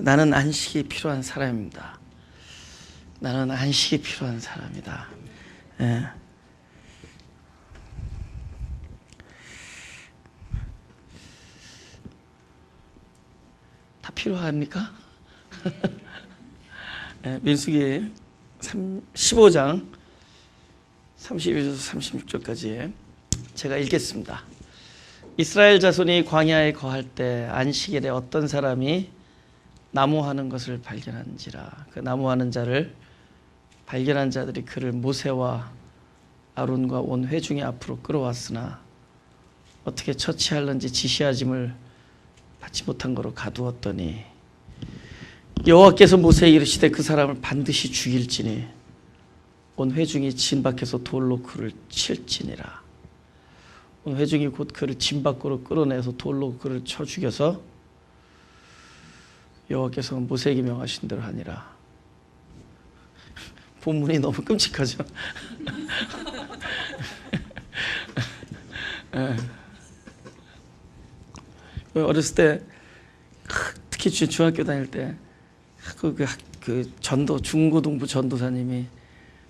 나는 안식이 필요한 사람입니다. 나는 안식이 필요한 사람이다. 예. 다 필요합니까? 예, 민수기 15장 32절에서 36절까지 제가 읽겠습니다. 이스라엘 자손이 광야에 거할 때 안식일에 어떤 사람이 나무하는 것을 발견한지라. 그 나무하는 자를 발견한 자들이 그를 모세와 아론과 온 회중의 앞으로 끌어왔으나 어떻게 처치할는지 지시하짐을 받지 못한 거로 가두었더니 여호와께서 모세에게 이르시되 그 사람을 반드시 죽일지니 온 회중이 진 밖에서 돌로 그를 칠지니라. 온 회중이 곧 그를 진 밖으로 끌어내서 돌로 그를 쳐 죽여서 여호와께서 모세에게 명하신 대로 하니라. 본문이 너무 끔찍하죠. 어렸을 때 특히 중학교 다닐 때 그 전도 중고등부 전도사님이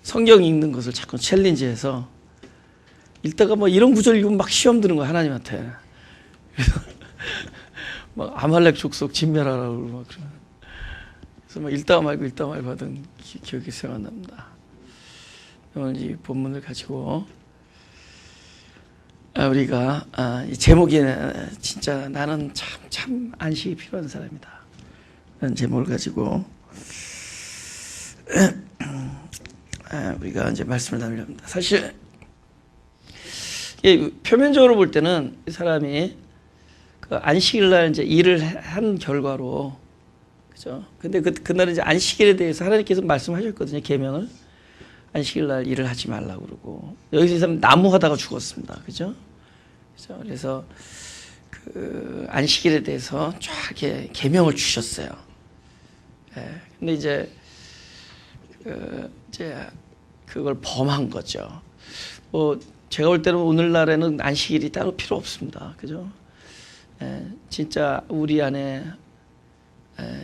성경 읽는 것을 자꾸 챌린지해서 읽다가 뭐 이런 구절 읽으면 막 시험 드는 거야 하나님한테. 그래서 막 아말렉 족속 진멸하라고 막 그래서 막 읽다가 말고 하던 기억이 생각납니다. 오늘 이 본문을 가지고 우리가 이 제목이 진짜 나는 참 안식이 필요한 사람이다 라는 제목을 가지고 우리가 이제 말씀을 나누려 합니다. 사실 표면적으로 볼 때는 이 사람이 그 안식일날 이제 일을 한 결과로, 그죠? 근데 그날은 이제 안식일에 대해서 하나님께서 말씀하셨거든요. 계명을 안식일날 일을 하지 말라고 그러고, 여기서 이 사람 나무하다가 죽었습니다. 그죠? 그래서 그 안식일에 대해서 쫙 이렇게 계명을 주셨어요. 예. 근데 이제 그걸 범한 거죠. 뭐 제가 볼 때는 오늘날에는 안식일이 따로 필요 없습니다. 그죠? 예, 진짜 우리 안에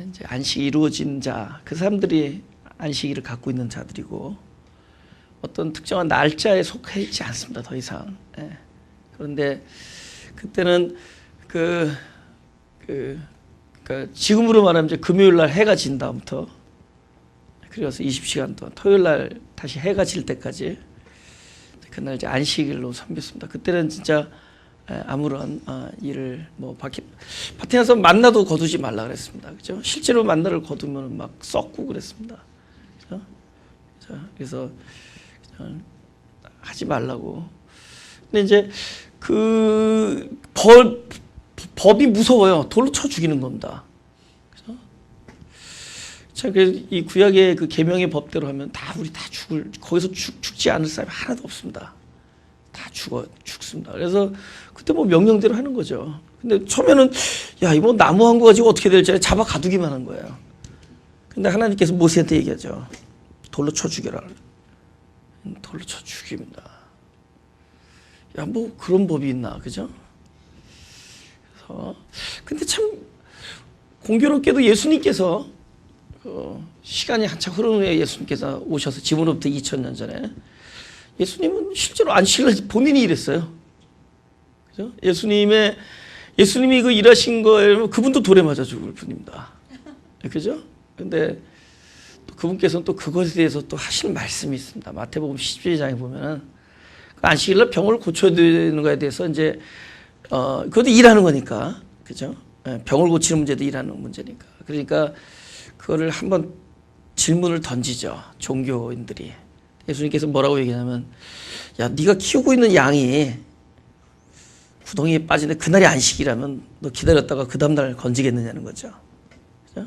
이제 안식이 이루어진 자, 그 사람들이 안식일을 갖고 있는 자들이고 어떤 특정한 날짜에 속해 있지 않습니다. 더 이상. 예. 그런데 그때는 그러니까 지금으로 말하면 이제 금요일 날 해가 진 다음부터 그래서 20시간 동안 토요일 날 다시 해가 질 때까지 그날 이제 안식일로 섬겼습니다. 그때는 진짜 아무런 일을 뭐 밭에 가서 만나도 거두지 말라 그랬습니다. 그죠? 실제로 만나를 거두면 막 썩고 그랬습니다. 그죠? 그래서 하지 말라고. 근데 이제 그 법이 무서워요. 돌로 쳐 죽이는 겁니다. 그죠? 자, 그래서 이 구약의 그 계명의 법대로 하면 우리 다 거기서 죽지 않을 사람이 하나도 없습니다. 다 죽습니다. 그래서 그때 뭐 명령대로 하는 거죠. 근데 처음에는 야, 이거 나무 한 거 가지고 어떻게 될지 잡아 가두기만 한 거예요. 근데 하나님께서 모세한테 얘기하죠. 돌로 쳐 죽여라. 돌로 쳐 죽입니다. 야, 뭐 그런 법이 있나, 그죠? 그래서 근데 참 공교롭게도 예수님께서 시간이 한참 흐른 후에 예수님께서 오셔서 지금으로부터 2000년 전에 예수님은 실제로 안식일을 본인이 일했어요. 그죠? 예수님이 그 일하신 거예요. 그분도 돌에 맞아 죽을 분입니다. 그죠? 근데 또 그분께서는 또 그것에 대해서 또 하시는 말씀이 있습니다. 마태복음 17장에 보면은 그 안식일날 병을 고쳐야 되는 거에 대해서 이제 그것도 일하는 거니까. 그죠? 병을 고치는 문제도 일하는 문제니까. 그러니까 그거를 한번 질문을 던지죠. 종교인들이. 예수님께서 뭐라고 얘기하냐면 야, 네가 키우고 있는 양이 구덩이에 빠지는데 그날이 안식이라면 너 기다렸다가 그 다음날 건지겠느냐는 거죠. 그죠?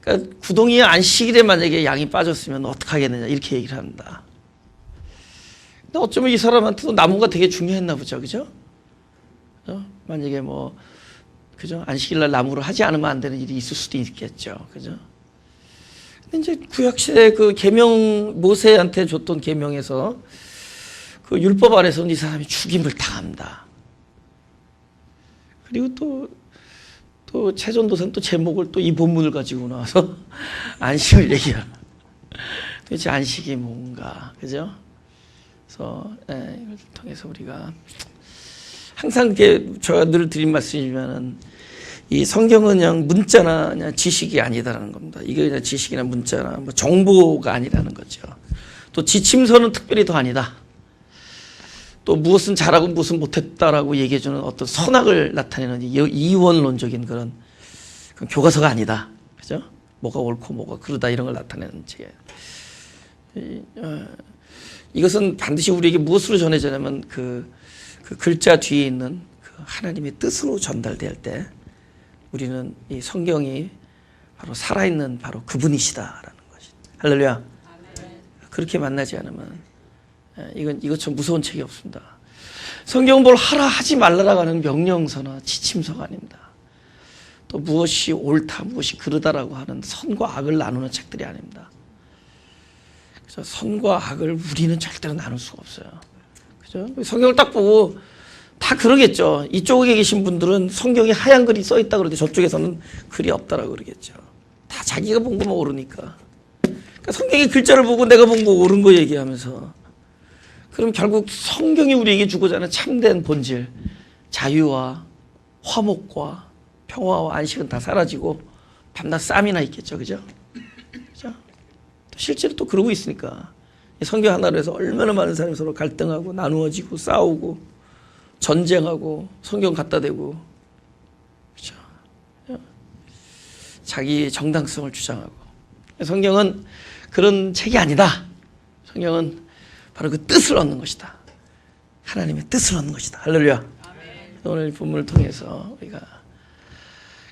그러니까 구덩이에 안식일에 만약에 양이 빠졌으면 어떡하겠느냐 이렇게 얘기를 합니다. 근데 어쩌면 이 사람한테도 나무가 되게 중요했나 보죠. 그죠? 그죠? 만약에 뭐 그죠? 안식일날 나무를 하지 않으면 안 되는 일이 있을 수도 있겠죠. 그죠? 이제 구약시대 그 계명 모세한테 줬던 계명에서 그 율법 아래서는 이 사람이 죽임을 당합니다. 그리고 또 또 최전도사는 또 제목을 또 이 본문을 가지고 나와서 안식을 얘기하는. 도대체 안식이 뭔가, 그죠? 그래서 이걸 통해서 우리가 항상 이렇게 제가 늘 드린 말씀이지만은 이 성경은 그냥 문자나 그냥 지식이 아니다라는 겁니다. 이게 그냥 지식이나 문자나 뭐 정보가 아니라는 거죠. 또 지침서는 특별히 더 아니다. 또 무엇은 잘하고 무엇은 못했다라고 얘기해주는 어떤 선악을 나타내는 이원론적인 그런 교과서가 아니다. 그죠? 뭐가 옳고 뭐가 그르다 이런 걸 나타내는 책. 이것은 반드시 우리에게 무엇으로 전해지냐면 그 글자 뒤에 있는 그 하나님의 뜻으로 전달될 때 우리는 이 성경이 바로 살아있는 바로 그분이시다라는 것이. 할렐루야. 그렇게 만나지 않으면 이것처럼 무서운 책이 없습니다. 성경은 뭘 하라 하지 말라라고 하는 명령서나 지침서가 아닙니다. 또 무엇이 옳다 무엇이 그르다라고 하는 선과 악을 나누는 책들이 아닙니다. 그래서 선과 악을 우리는 절대로 나눌 수가 없어요. 그죠? 성경을 딱 보고 다 그러겠죠. 이쪽에 계신 분들은 성경에 하얀 글이 써 있다 그러는데 저쪽에서는 글이 없다라고 그러겠죠. 다 자기가 본 거만 옳으니까. 그러니까 성경의 글자를 보고 내가 본 거 옳은 거 얘기하면서 그럼 결국 성경이 우리에게 주고자 하는 참된 본질, 자유와 화목과 평화와 안식은 다 사라지고 밤낮 싸움이나 있겠죠. 그죠? 그죠? 실제로 또 그러고 있으니까. 성경 하나로 해서 얼마나 많은 사람이 서로 갈등하고 나누어지고 싸우고 전쟁하고 성경 갖다 대고. 그죠? 자기의 정당성을 주장하고. 성경은 그런 책이 아니다. 성경은 바로 그 뜻을 얻는 것이다. 하나님의 뜻을 얻는 것이다. 할렐루야. 아멘. 오늘 본문을 통해서 우리가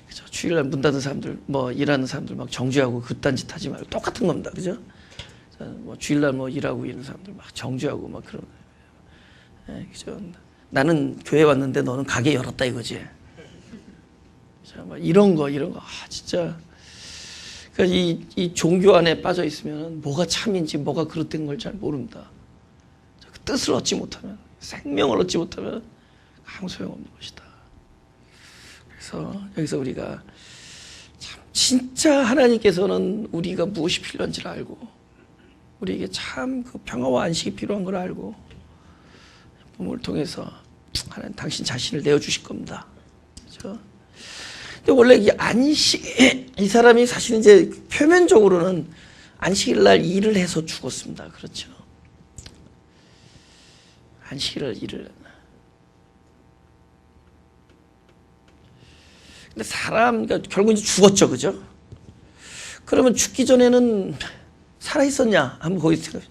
그죠? 주일날 문 닫은 사람들, 뭐 일하는 사람들 막 정죄하고 그딴 짓 하지 말고 똑같은 겁니다. 그죠? 뭐 주일날 뭐 일하고 있는 사람들 막 정죄하고 막 그런. 그죠? 나는 교회 왔는데 너는 가게 열었다 이거지. 그죠? 막 이런 거. 진짜. 그러니까 이 종교 안에 빠져 있으면 뭐가 참인지 뭐가 그릇된 걸 잘 모릅니다. 그 뜻을 얻지 못하면, 생명을 얻지 못하면 아무 소용없는 것이다. 그래서 여기서 우리가 참 진짜 하나님께서는 우리가 무엇이 필요한지를 알고 우리에게 참 그 평화와 안식이 필요한 걸 알고 본문을 통해서 하나님 당신 자신을 내어주실 겁니다. 그렇죠? 근데 원래 이 안식, 이 사람이 사실 이제 표면적으로는 안식일 날 일을 해서 죽었습니다. 그렇죠. 안식일 일을. 근데 그러니까 결국 이제 죽었죠. 그죠? 그러면 죽기 전에는 살아있었냐? 한번 거기 생각해.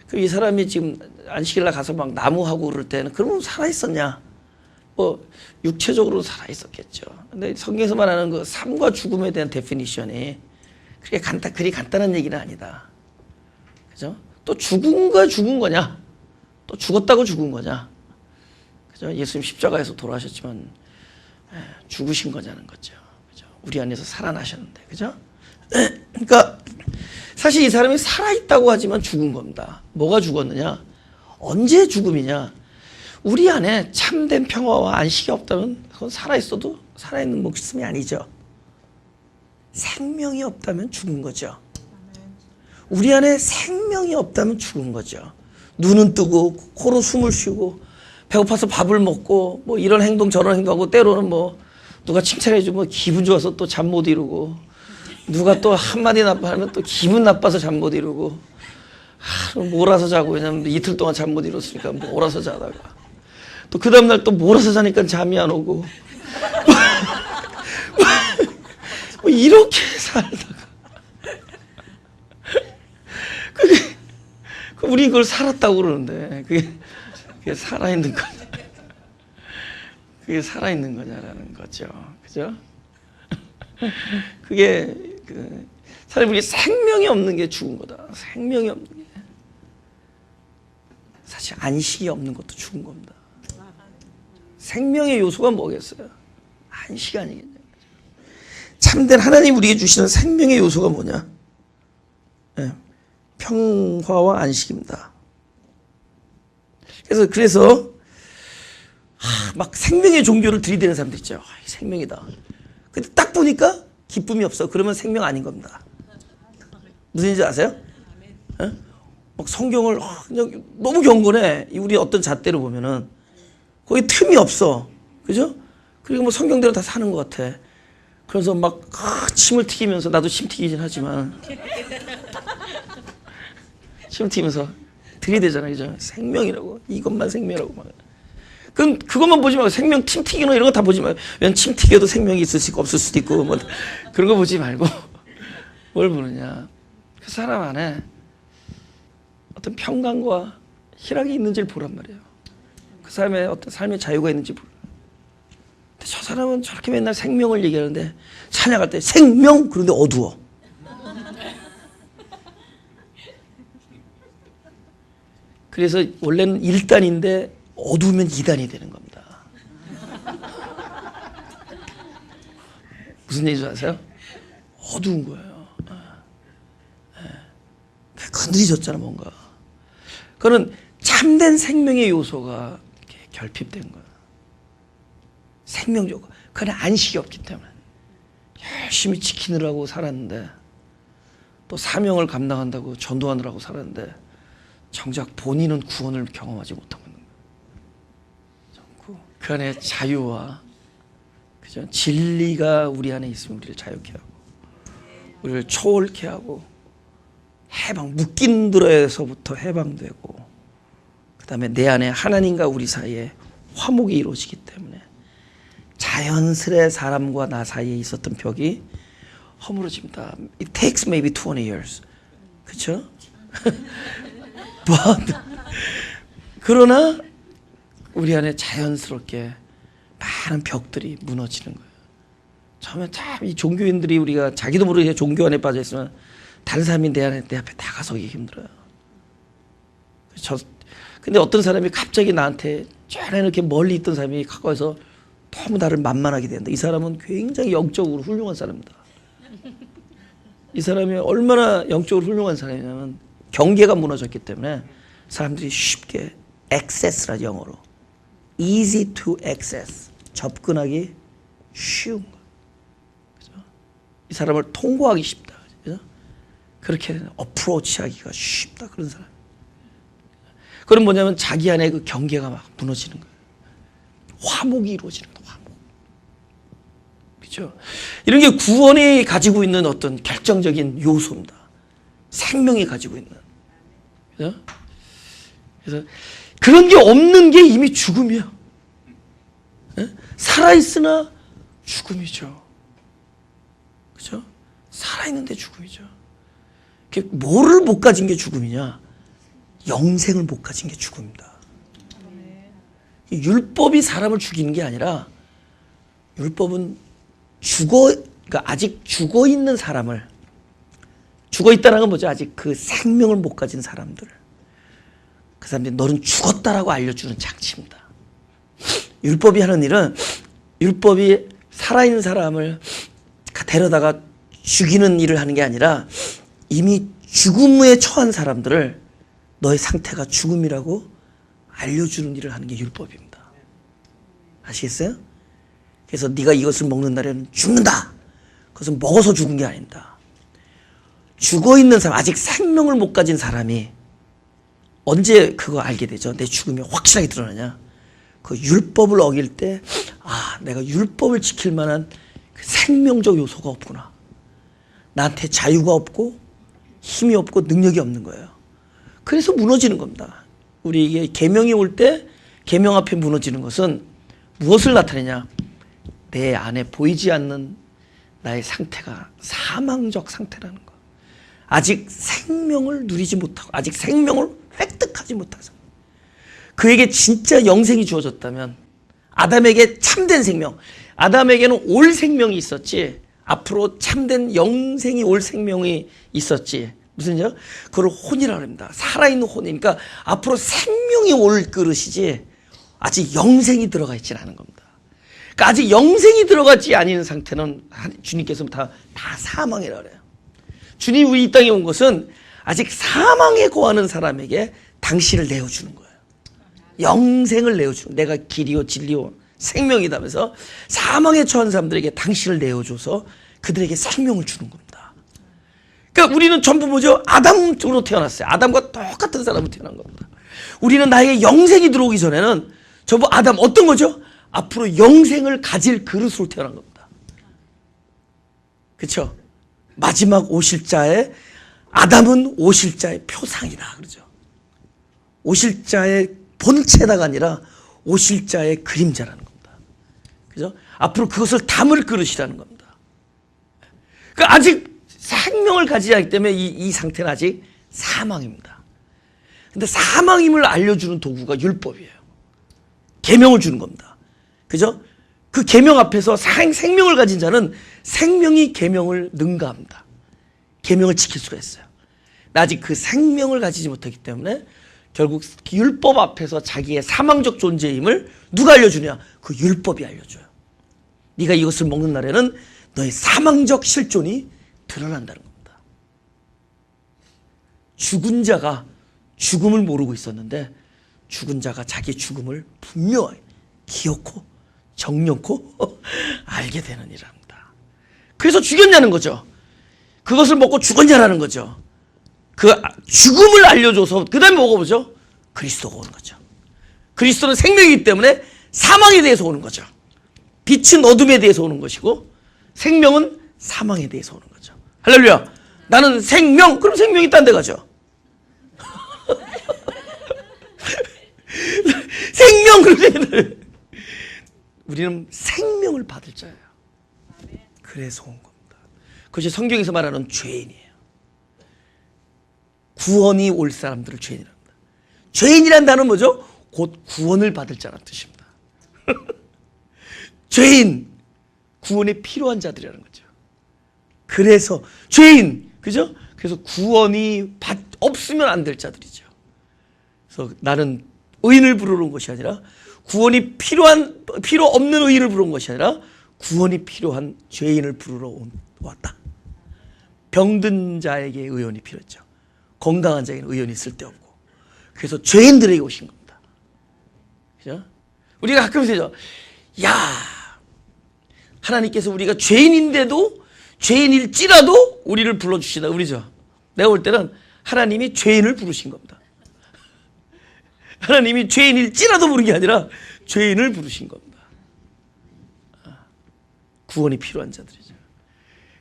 그럼 이 사람이 지금 안식일 날 가서 막 나무하고 그럴 때는 그러면 살아있었냐? 뭐 육체적으로 살아있었겠죠. 근데 성경에서 말하는 그 삶과 죽음에 대한 데피니션이 그리 간단한 얘기는 아니다. 그죠? 또 죽은 거냐? 또 죽었다고 죽은 거냐? 그죠? 예수님 십자가에서 돌아가셨지만 죽으신 거냐는 거죠. 그죠? 우리 안에서 살아나셨는데, 그죠? 그러니까 사실 이 사람이 살아있다고 하지만 죽은 겁니다. 뭐가 죽었느냐? 언제 죽음이냐? 우리 안에 참된 평화와 안식이 없다면 그건 살아있어도 살아있는 목숨이 아니죠. 생명이 없다면 죽은 거죠. 우리 안에 생명이 없다면 죽은 거죠. 눈은 뜨고 코로 숨을 쉬고 배고파서 밥을 먹고 뭐 이런 행동 저런 행동하고 때로는 뭐 누가 칭찬해주면 기분 좋아서 또 잠 못 이루고 누가 또 한마디 나빠하면 또 기분 나빠서 잠 못 이루고 몰아서 자고 왜냐면 이틀 동안 잠 못 이뤘으니까 몰아서 자다가 또 그 다음날 또 몰아서 자니까 잠이 안 오고 뭐 이렇게 살다가 우리 그걸 살았다고 그러는데 그게 살아있는 거냐? 그게 살아있는 거냐라는 거죠. 그죠? 그게 사실 우리 생명이 없는 게 죽은 거다. 생명이 없는 게 사실 안식이 없는 것도 죽은 겁니다. 생명의 요소가 뭐겠어요? 안식이 아니겠냐? 참된 하나님 우리에게 주시는 생명의 요소가 뭐냐? 네. 평화와 안식입니다. 그래서 막 생명의 종교를 들이대는 사람들 있죠. 생명이다. 근데 딱 보니까 기쁨이 없어. 그러면 생명 아닌 겁니다. 무슨 얘기인지 아세요? 예? 막 성경을 그냥 너무 경건해. 우리 어떤 잣대로 보면은 거기 틈이 없어. 그죠? 그리고 뭐 성경대로 다 사는 것 같아. 그래서 막 침을 튀기면서, 나도 침 튀기진 하지만 침 튀기면서 들이대잖아. 그죠? 생명이라고. 이것만 생명이라고 막. 그럼 그것만 보지 말고 생명 침 튀기는 이런 거 다 보지 말고. 왜냐면 침 튀겨도 생명이 있을 수 있고 없을 수도 있고 뭐 그런 거 보지 말고 뭘 보느냐. 그 사람 안에 어떤 평강과 희락이 있는지를 보란 말이에요. 그 사람의 어떤 삶의 자유가 있는지 보라. 근데 저 사람은 저렇게 맨날 생명을 얘기하는데 찬양할 때 생명 그런데 어두워. 그래서 원래는 1단인데 어두우면 2단이 되는 겁니다. 무슨 얘기인지 아세요? 어두운 거예요. 건드려졌잖아 뭔가. 그거는 참된 생명의 요소가 결핍된 거예요. 생명적으로. 그건 안식이 없기 때문에. 열심히 지키느라고 살았는데 또 사명을 감당한다고 전도하느라고 살았는데 정작 본인은 구원을 경험하지 못하고 있는 거예요. 그 안에 자유와 그죠? 진리가 우리 안에 있으면 우리를 자유케 하고 우리를 초월케 하고 해방, 묶인들에서부터 해방되고 그 다음에 내 안에 하나님과 우리 사이에 화목이 이루어지기 때문에 자연스레 사람과 나 사이에 있었던 벽이 허물어집니다. It takes maybe 20 years. 그렇죠? 그러나 우리 안에 자연스럽게 많은 벽들이 무너지는 거예요. 처음에 참 이 종교인들이 우리가 자기도 모르게 종교 안에 빠져 있으면 다른 사람이 내 앞에 다가서기 힘들어요. 근데 어떤 사람이 갑자기 나한테 전에 이렇게 멀리 있던 사람이 가까워서 너무 나를 만만하게 된다. 이 사람은 굉장히 영적으로 훌륭한 사람이다. 이 사람이 얼마나 영적으로 훌륭한 사람이냐면 경계가 무너졌기 때문에 사람들이 쉽게 access라 영어로 easy to access 접근하기 쉬운 거. 그죠? 이 사람을 통과하기 쉽다. 그죠? 그렇게 어프로치하기가 쉽다. 그런 사람. 그건 뭐냐면 자기 안에 그 경계가 막 무너지는 거예요. 화목이 이루어지는 거예요. 화목. 그렇죠? 이런 게 구원이 가지고 있는 어떤 결정적인 요소입니다. 생명이 가지고 있는. 그죠? 그래서 그런 게 없는 게 이미 죽음이야. 살아있으나 죽음이죠. 그죠? 살아있는데 죽음이죠. 뭐를 못 가진 게 죽음이냐? 영생을 못 가진 게 죽음입니다. 율법이 사람을 죽이는 게 아니라 율법은 그러니까 아직 죽어 있는 사람을, 죽어 있다는 건 뭐죠? 아직 그 생명을 못 가진 사람들. 그 사람들이 너는 죽었다라고 알려주는 장치입니다. 율법이 하는 일은 율법이 살아있는 사람을 데려다가 죽이는 일을 하는 게 아니라 이미 죽음에 처한 사람들을 너의 상태가 죽음이라고 알려주는 일을 하는 게 율법입니다. 아시겠어요? 그래서 네가 이것을 먹는 날에는 죽는다. 그것은 먹어서 죽은 게 아닙니다. 죽어있는 사람, 아직 생명을 못 가진 사람이 언제 그거 알게 되죠? 내 죽음이 확실하게 드러나냐? 그 율법을 어길 때, 아, 내가 율법을 지킬 만한 그 생명적 요소가 없구나. 나한테 자유가 없고 힘이 없고 능력이 없는 거예요. 그래서 무너지는 겁니다. 우리에게 계명이 올 때 계명 앞에 무너지는 것은 무엇을 나타내냐? 내 안에 보이지 않는 나의 상태가 사망적 상태라는 거. 아직 생명을 누리지 못하고 아직 생명을 획득하지 못해서 그에게 진짜 영생이 주어졌다면 아담에게 참된 생명, 아담에게는 올 생명이 있었지 앞으로 참된 영생이 올 생명이 있었지. 무슨 얘기죠? 그걸 혼이라고 합니다. 살아있는 혼이니까 앞으로 생명이 올 그릇이지 아직 영생이 들어가 있지는 않은 겁니다. 그러니까 아직 영생이 들어가지 않은 상태는 주님께서 다 사망이라고 그래요. 주님이 우리 이 땅에 온 것은 아직 사망에 거하는 사람에게 당신을 내어주는 거예요. 영생을 내어주는, 내가 길이요 진리요 생명이다면서 사망에 처한 사람들에게 당신을 내어줘서 그들에게 생명을 주는 겁니다. 그러니까 우리는 전부 뭐죠? 아담으로 태어났어요. 아담과 똑같은 사람으로 태어난 겁니다. 우리는 나에게 영생이 들어오기 전에는 전부 아담 어떤 거죠? 앞으로 영생을 가질 그릇으로 태어난 겁니다. 그렇죠? 마지막 오실 자의 아담은 오실 자의 표상이다 그러죠. 오실 자의 본체다가 아니라 오실 자의 그림자라는 겁니다. 그죠? 앞으로 그것을 담을 그릇이라는 겁니다. 그러니까 아직 생명을 가지지 않기 때문에 이 상태는 아직 사망입니다. 근데 사망임을 알려주는 도구가 율법이에요. 계명을 주는 겁니다. 그죠? 그 계명 앞에서 생명을 가진 자는 생명이 계명을 능가합니다. 계명을 지킬 수가 있어요. 아직 그 생명을 가지지 못했기 때문에 결국 율법 앞에서 자기의 사망적 존재임을 누가 알려주냐? 그 율법이 알려줘요. 네가 이것을 먹는 날에는 너의 사망적 실존이 드러난다는 겁니다. 죽은 자가 죽음을 모르고 있었는데 죽은 자가 자기 죽음을 분명하게 기억고 정령코 알게 되는 일입니다. 그래서 죽였냐는 거죠. 그것을 먹고 죽었냐라는 거죠. 그 죽음을 알려줘서 그 다음에 뭐가 오죠? 그리스도가 오는 거죠. 그리스도는 생명이기 때문에 사망에 대해서 오는 거죠. 빛은 어둠에 대해서 오는 것이고 생명은 사망에 대해서 오는 거죠. 할렐루야. 나는 생명. 그럼 생명이 딴 데 가죠. 생명. 그러면 우리는 생명을 받을 자예요. 그래서 온 겁니다. 그것이 성경에서 말하는 죄인이에요. 구원이 올 사람들을 죄인이랍니다. 죄인이란 단어는 뭐죠? 곧 구원을 받을 자라는 뜻입니다. 죄인, 구원에 필요한 자들이라는 거죠. 그래서 죄인, 그죠? 그래서 구원이 없으면 안 될 자들이죠. 그래서 나는 의인을 부르러 온 것이 아니라 구원이 필요 없는 의인을 부르러 온 것이 아니라 구원이 필요한 죄인을 부르러 왔다. 병든 자에게 의원이 필요했죠. 건강한 자에게는 의원이 쓸데없고. 그래서 죄인들에게 오신 겁니다. 그죠? 우리가 가끔 되죠. 야, 하나님께서 우리가 죄인인데도 죄인일지라도 우리를 불러주시다. 우리죠. 내가 볼 때는 하나님이 죄인을 부르신 겁니다. 하나님이 죄인일지라도 부른 게 아니라 죄인을 부르신 겁니다. 구원이 필요한 자들이죠.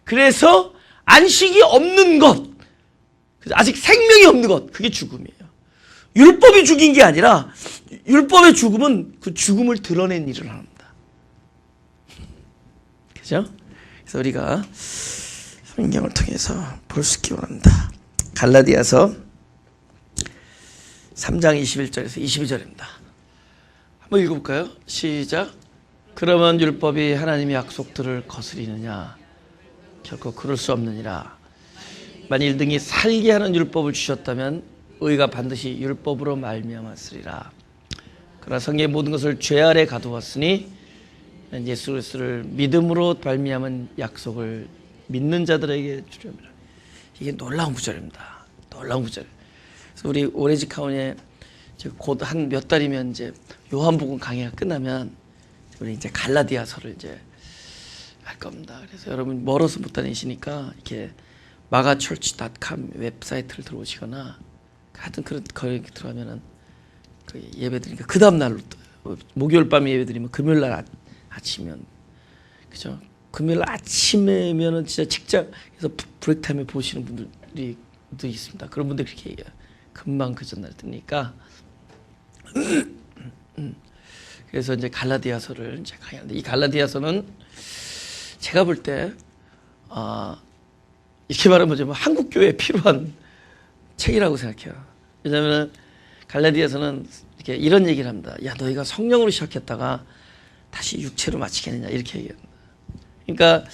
그래서 안식이 없는 것, 아직 생명이 없는 것, 그게 죽음이에요. 율법이 죽인 게 아니라 율법의 죽음은 그 죽음을 드러낸 일을 합니다. 그죠? 그래서 우리가 성경을 통해서 볼 수 있기 원합니다. 갈라디아서 3장 21절에서 22절입니다. 한번 읽어볼까요? 시작. 그러면 율법이 하나님의 약속들을 거스리느냐? 결코 그럴 수 없느니라. 만일 등이 살게 하는 율법을 주셨다면 의가 반드시 율법으로 말미암았으리라. 그러나 성경의 모든 것을 죄 아래 가두었으니 예수 그리스도를 믿음으로 말미암은 약속을 믿는 자들에게 주려니라. 이게 놀라운 구절입니다. 놀라운 구절. 그래서 우리 오렌지 카운티에 곧 한 몇 달이면 이제 요한복음 강의가 끝나면 우리 이제 갈라디아서를 이제 할 겁니다. 그래서 여러분 멀어서 못 다니시니까 이렇게 마가철치.com 웹사이트를 들어오시거나 하여튼 그런 거기 들어가면은 그 예배 드리니까 그 다음 날로 목요일 밤에 예배 드리면 금요일 날 아침이면 그죠? 금요일 날 아침에면은 진짜 직장에서 브레이크 타임에 보시는 분들이 또 있습니다. 그런 분들 그렇게 얘기해요. 금방 그 전날 뜨니까. 그래서 이제 갈라디아서를 이제 강의하는데 이 갈라디아서는 제가 볼 때 이렇게 말하면 뭐 한국 교회에 필요한 책이라고 생각해요. 왜냐하면 갈라디아서는 이렇게 이런 얘기를 합니다. 야, 너희가 성령으로 시작했다가 다시 육체로 마치겠느냐 이렇게 얘기합니다. 그러니까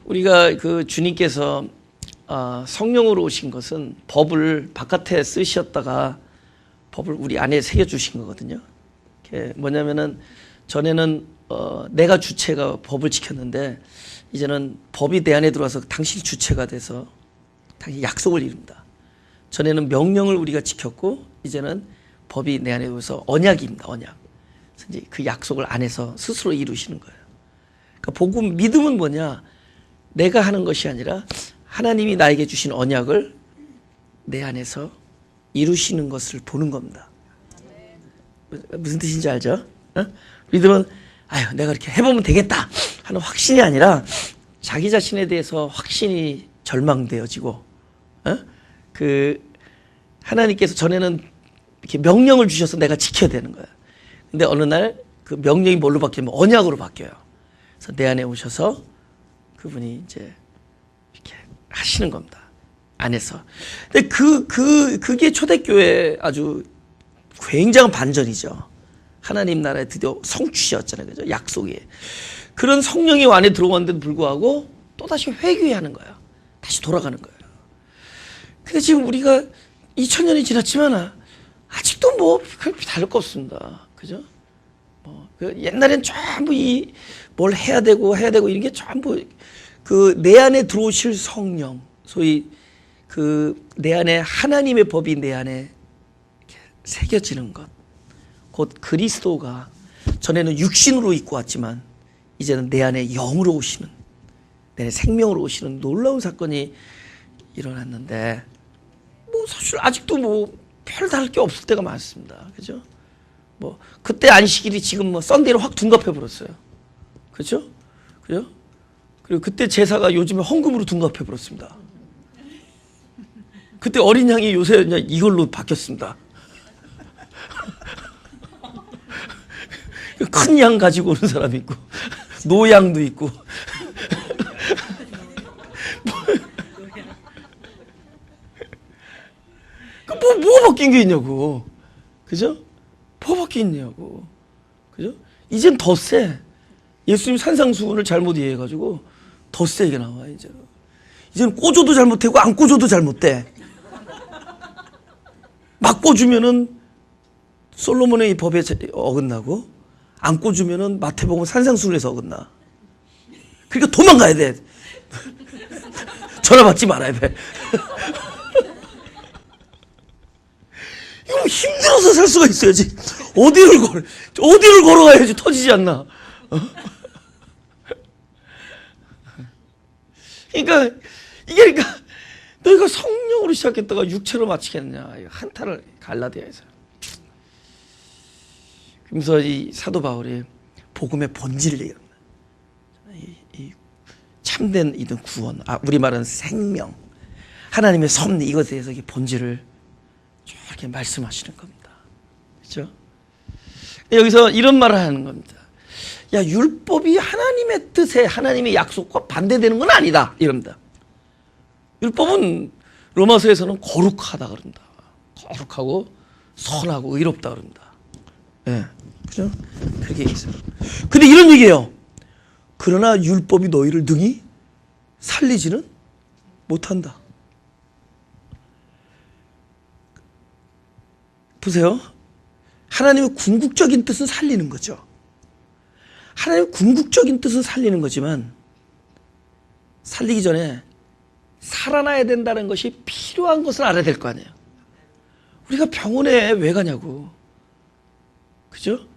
우리가 그 주님께서 성령으로 오신 것은 법을 바깥에 쓰셨다가 법을 우리 안에 새겨 주신 거거든요. 그게 뭐냐면은 전에는 내가 주체가 법을 지켰는데 이제는 법이 내 안에 들어와서 당신이 주체가 돼서 당신이 약속을 이룬다. 전에는 명령을 우리가 지켰고 이제는 법이 내 안에 들어와서 언약입니다. 언약. 이제 그 약속을 안에서 스스로 이루시는 거예요. 그러니까 복음, 믿음은 뭐냐? 내가 하는 것이 아니라 하나님이 나에게 주신 언약을 내 안에서 이루시는 것을 보는 겁니다. 무슨 뜻인지 알죠? 어? 믿음은 아유 내가 이렇게 해보면 되겠다 하는 확신이 아니라 자기 자신에 대해서 확신이 절망되어지고 그 하나님께서 전에는 이렇게 명령을 주셔서 내가 지켜야 되는 거야. 근데 어느 날 그 명령이 뭘로 바뀌면 언약으로 바뀌어요. 그래서 내 안에 오셔서 그분이 이제 이렇게 하시는 겁니다. 안에서. 근데 그게 초대교회 아주 굉장한 반전이죠. 하나님 나라에 드디어 성취였잖아요. 그죠? 약속이. 그런 성령이 안에 들어왔는데도 불구하고 또다시 회귀하는 거예요. 다시 돌아가는 거예요. 근데 지금 우리가 2000년이 지났지만 아직도 뭐 다를 거 없습니다. 그죠? 옛날엔 전부 뭘 해야 되고 이런 게 전부 그 내 안에 들어오실 성령, 소위 그 내 안에 하나님의 법이 내 안에 새겨지는 것. 곧 그리스도가 전에는 육신으로 입고 왔지만 이제는 내 안에 영으로 오시는, 내 안에 생명으로 오시는 놀라운 사건이 일어났는데 뭐 사실 아직도 뭐 별 다를 게 없을 때가 많습니다. 그죠? 뭐 그때 안식일이 지금 뭐 썬데이로 확 둔갑해 버렸어요. 그죠? 그죠? 그리고 그때 제사가 요즘에 헌금으로 둔갑해 버렸습니다. 그때 어린 양이 요새 그냥 이걸로 바뀌었습니다. 큰 양 가지고 오는 사람이 있고 노양도 있고 뭐가 바뀐 게 있냐고. 그죠? 뭐가 바뀐 있냐고. 그죠? 이젠 더 세. 예수님 산상수훈을 잘못 이해해가지고 더 세게 나와, 이제는. 이제는 꽂아도 잘못되고 안 꽂아도 잘못돼. 막 꽂으면은 솔로몬의 이 법에 어긋나고 안 꽂으면은 마태복음 산상수훈에서 어긋나. 그러니까 도망가야 돼. 전화 받지 말아야 돼. 이거 힘들어서 살 수가 있어야지. 어디를 걸어가야지 터지지 않나. 그러니까 너희가 성령으로 시작했다가 육체로 마치겠냐. 한타를 갈라디아에서. 그래서 이 사도 바울이 복음의 본질을 얘기합니다. 이 참된 이든 구원, 우리말은 생명, 하나님의 섭리, 이것에 대해서 이 본질을 이렇게 말씀하시는 겁니다. 그렇죠? 여기서 이런 말을 하는 겁니다. 야, 율법이 하나님의 뜻에, 하나님의 약속과 반대되는 건 아니다. 이럽니다. 율법은 로마서에서는 거룩하다 그런다. 거룩하고 선하고 의롭다 그런다. 예. 네. 그죠? 그렇게 얘기했어요. 근데 이런 얘기예요. 그러나 율법이 너희를 능히 살리지는 못한다. 보세요. 하나님의 궁극적인 뜻은 살리는 거죠. 하나님의 궁극적인 뜻은 살리는 거지만 살리기 전에 살아나야 된다는 것이 필요한 것을 알아야 될 거 아니에요. 우리가 병원에 왜 가냐고. 그죠?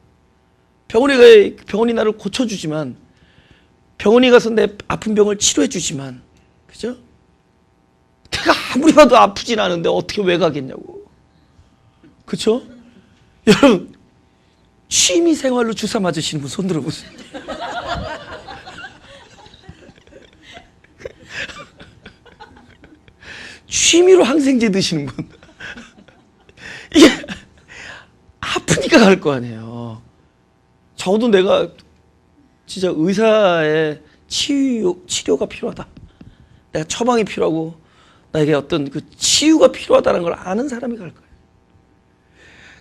병원이 나를 고쳐주지만, 병원에 가서 내 아픈 병을 치료해주지만, 그죠? 내가 아무리 봐도 아프진 않은데 어떻게 왜 가겠냐고. 그쵸? 여러분, 취미생활로 주사 맞으시는 분 손 들어보세요. 취미로 항생제 드시는 분. 이게 아프니까 갈 거 아니에요. 적어도 내가 진짜 의사의 치료가 필요하다. 내가 처방이 필요하고 나에게 어떤 그 치유가 필요하다는 걸 아는 사람이 갈 거예요.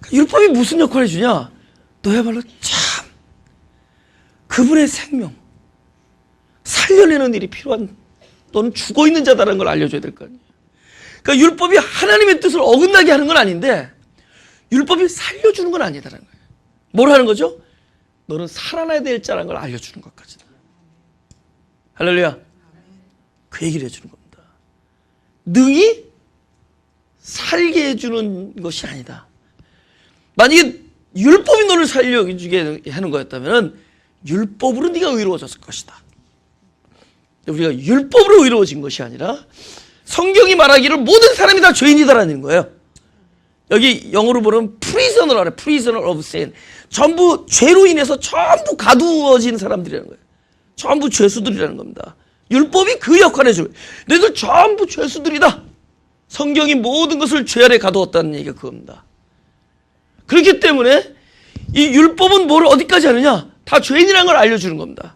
그러니까 율법이 무슨 역할을 해주냐? 너야말로 참 그분의 생명 살려내는 일이 필요한, 너는 죽어있는 자다라는 걸 알려줘야 될 거 아니에요. 그러니까 율법이 하나님의 뜻을 어긋나게 하는 건 아닌데 율법이 살려주는 건 아니다라는 거예요. 뭘 하는 거죠? 너는 살아나야 될 자라는 걸 알려주는 것까지다. 할렐루야. 그 얘기를 해주는 겁니다. 능히 살게 해주는 것이 아니다. 만약에 율법이 너를 살려주게 하는 거였다면 율법으로 네가 의로워졌을 것이다. 우리가 율법으로 의로워진 것이 아니라 성경이 말하기를 모든 사람이 다 죄인이다라는 거예요. 여기 영어로 보면 prisoner라래. prisoner of sin. 전부 죄로 인해서 전부 가두어진 사람들이라는 거예요. 전부 죄수들이라는 겁니다. 율법이 그 역할을 해줘요. 너희들 전부 죄수들이다. 성경이 모든 것을 죄 아래 가두었다는 얘기가 그겁니다. 그렇기 때문에 이 율법은 뭘 어디까지 하느냐? 다 죄인이라는 걸 알려주는 겁니다.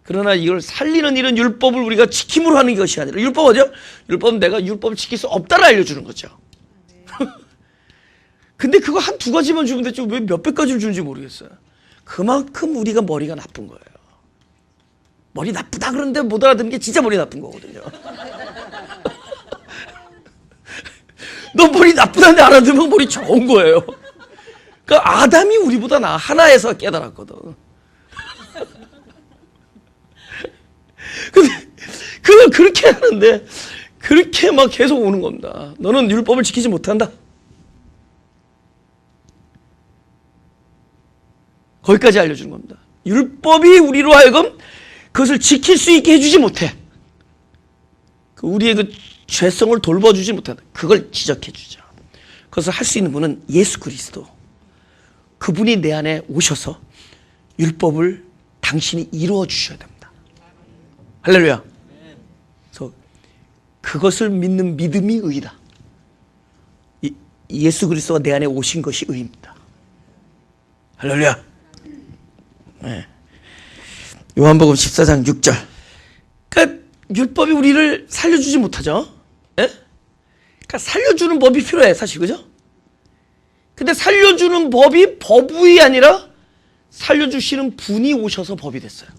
그러나 이걸 살리는 일은 율법을 우리가 지킴으로 하는 것이 아니라, 율법 어디요? 율법은 내가 율법을 지킬 수 없다를 알려주는 거죠. 근데 그거 한 두 가지만 주면 됐지 왜 몇백 가지를 주는지 모르겠어요. 그만큼 우리가 머리가 나쁜 거예요. 머리 나쁘다 그러는데 못 알아듣는 게 진짜 머리 나쁜 거거든요. 너 머리 나쁘다는데 알아들으면 머리 좋은 거예요. 그러니까 아담이 우리보다 나 하나에서 깨달았거든. 근데 그걸 그렇게 하는데 그렇게 막 계속 오는 겁니다. 너는 율법을 지키지 못한다. 거기까지 알려주는 겁니다. 율법이 우리로 하여금 그것을 지킬 수 있게 해주지 못해. 우리의 그 죄성을 돌봐주지 못한다. 그걸 지적해주죠. 그것을 할 수 있는 분은 예수 그리스도. 그분이 내 안에 오셔서 율법을 당신이 이루어 주셔야 됩니다. 할렐루야. 그래서 그것을 믿는 믿음이 의다. 예수 그리스도가 내 안에 오신 것이 의입니다. 할렐루야. 네. 요한복음 14장 6절. 그러니까 율법이 우리를 살려주지 못하죠. 예? 그러니까 살려주는 법이 필요해, 사실, 그죠? 근데 살려주는 법이 법이 아니라 살려주시는 분이 오셔서 법이 됐어요.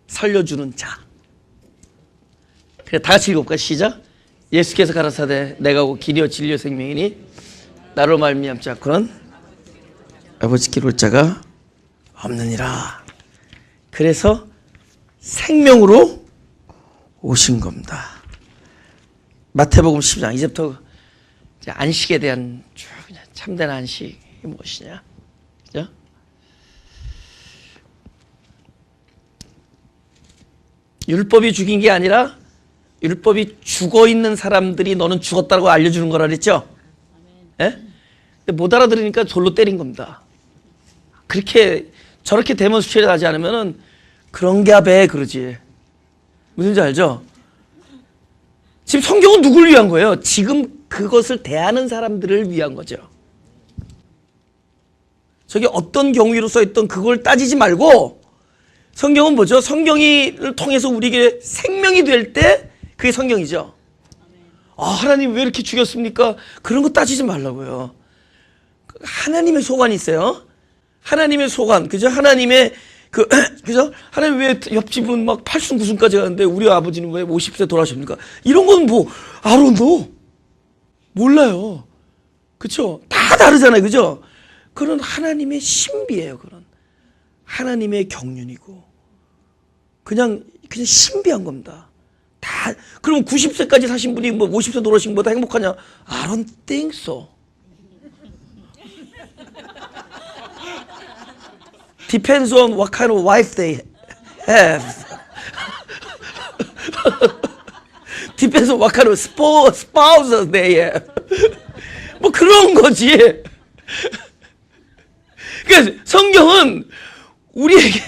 살려주는 자. 그래, 다 같이 읽어볼까요? 시작. 예수께서 가라사대 내가 오고 길이요 진리요 생명이니 나로 말미암지 않고는 아버지께 이룰 자가 없느니라. 그래서 생명으로 오신 겁니다. 마태복음 10장 이제부터 이제 안식에 대한 그냥 참된 안식이 무엇이냐, 그죠? 율법이 죽인 게 아니라 율법이 죽어 있는 사람들이 너는 죽었다고 알려주는 거라 그랬죠? 예? 근데 못 알아들으니까 돌로 때린 겁니다. 그렇게 저렇게 데몬스트레이트 하지 않으면은 그런 게 아베 그러지. 무슨지 알죠? 지금 성경은 누굴 위한 거예요? 지금 그것을 대하는 사람들을 위한 거죠. 저게 어떤 경위로 써있던 그걸 따지지 말고 성경은 뭐죠? 성경을 통해서 우리에게 생명이 될 때 그게 성경이죠. 아, 하나님 왜 이렇게 죽였습니까? 그런 거 따지지 말라고요. 하나님의 소관이 있어요. 하나님의 소관, 그죠? 하나님의 그죠? 하나님 왜 옆집은 막 8순 9순까지 가는데 우리 아버지는 왜 50세 돌아가십니까? 이런 건 뭐 알아도 몰라요. 그쵸? 다 다르잖아요. 그죠? 그런 하나님의 신비예요. 그런 하나님의 경륜이고 그냥 신비한 겁니다. 다 그럼 90세까지 사신 분이 뭐 50세 돌아가신 것보다 행복하냐? I don't think so. Depends on what kind of wife they have. Depends on what kind of spouse they have. 뭐 그런 거지. 그러니까 성경은 우리에게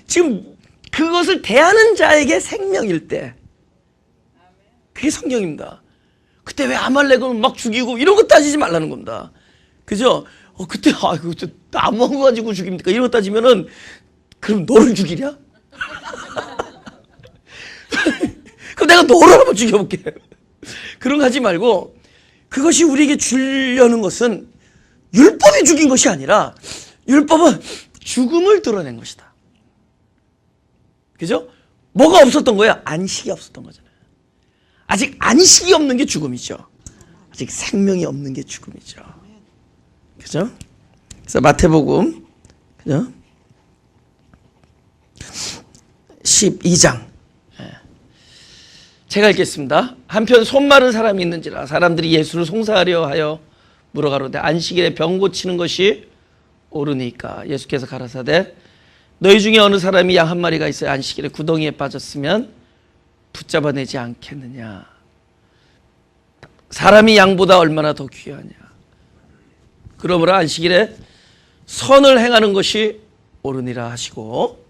지금 그것을 대하는 자에게 생명일 때 그게 성경입니다. 그때 왜 아말렉을 막 죽이고 이런 거 따지지 말라는 겁니다. 그죠? 그때 아이고 나무 가지고 죽입니까? 이런 거 따지면은 그럼 너를 죽이랴? 그럼 내가 너를 한번 죽여볼게. 그런 거 하지 말고 그것이 우리에게 주려는 것은 율법이 죽인 것이 아니라 율법은 죽음을 드러낸 것이다. 그죠? 뭐가 없었던 거야? 안식이 없었던 거잖아요. 아직 안식이 없는 게 죽음이죠. 아직 생명이 없는 게 죽음이죠. 그죠? 그래서 마태복음, 그죠? 12장. 제가 읽겠습니다. 한편 손 마른 사람이 있는지라 사람들이 예수를 송사하려 하여 물어 가로되 안식일에 병 고치는 것이 옳으니까. 예수께서 가라사대 너희 중에 어느 사람이 양 한 마리가 있어야 안식일에 구덩이에 빠졌으면 붙잡아내지 않겠느냐. 사람이 양보다 얼마나 더 귀하냐. 그러므로 안식일에 선을 행하는 것이 옳으니라 하시고,